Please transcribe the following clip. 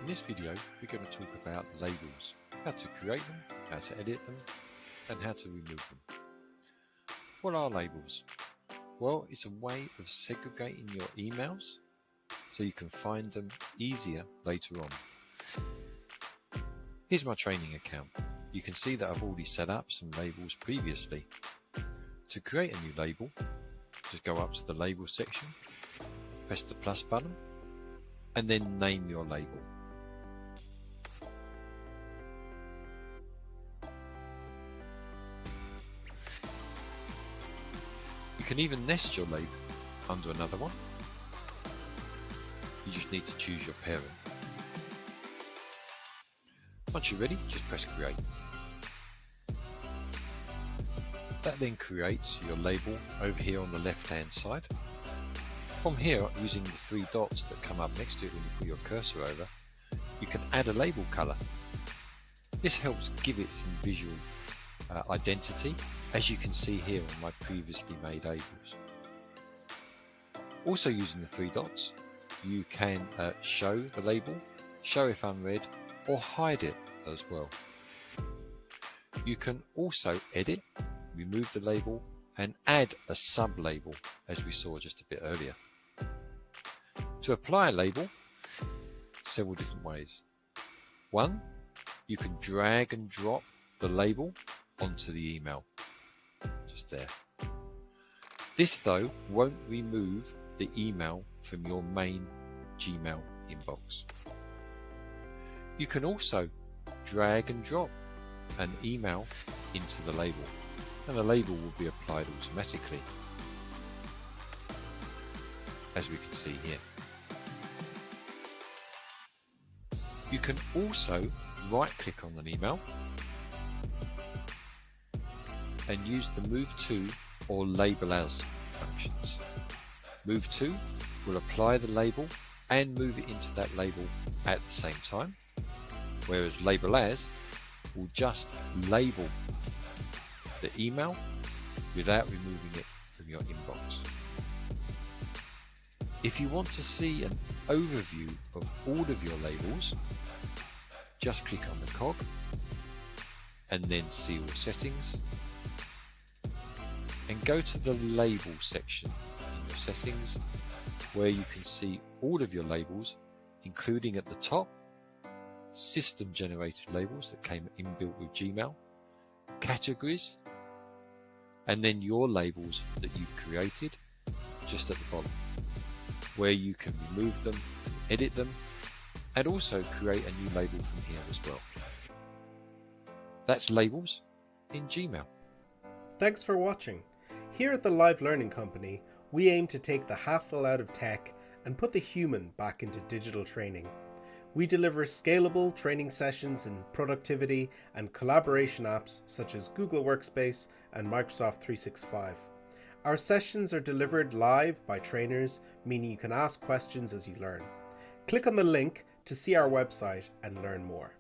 In this video, we're going to talk about labels, how to create them, how to edit them, and how to remove them. What are labels? Well, it's a way of segregating your emails so you can find them easier later on. Here's my training account. You can see that I've already set up some labels previously. To create a new label, just go up to the label section, press the plus button, and then name your label. You can even nest your label under another one. You just need to choose your parent. Once you're ready, just press create. That then creates your label over here on the left hand side. From here, using the three dots that come up next to it when you put your cursor over, you can add a label color. This helps give it some visual identity, as you can see here on my previously made labels. Also using the three dots, you can show the label, show if unread, or hide it as well. You can also edit, remove the label, and add a sub-label, as we saw just a bit earlier. To apply a label, several different ways. One, you can drag and drop the label onto the email, just there. This though won't remove the email from your main Gmail inbox. You can also drag and drop an email into the label, and the label will be applied automatically, as we can see here. You can also right click on an email and use the move to or label as functions. Move to will apply the label and move it into that label at the same time, whereas label as will just label the email without removing it from your inbox. If you want to see an overview of all of your labels, just click on the cog and then see all settings, and go to the label section in your settings, where you can see all of your labels, including at the top system generated labels that came inbuilt with Gmail, categories, and then your labels that you've created just at the bottom, where you can remove them and edit them, and also create a new label from here as well. That's labels in Gmail. Thanks for watching. Here at the Live Learning Company, we aim to take the hassle out of tech and put the human back into digital training. We deliver scalable training sessions in productivity and collaboration apps such as Google Workspace and Microsoft 365. Our sessions are delivered live by trainers, meaning you can ask questions as you learn. Click on the link to see our website and learn more.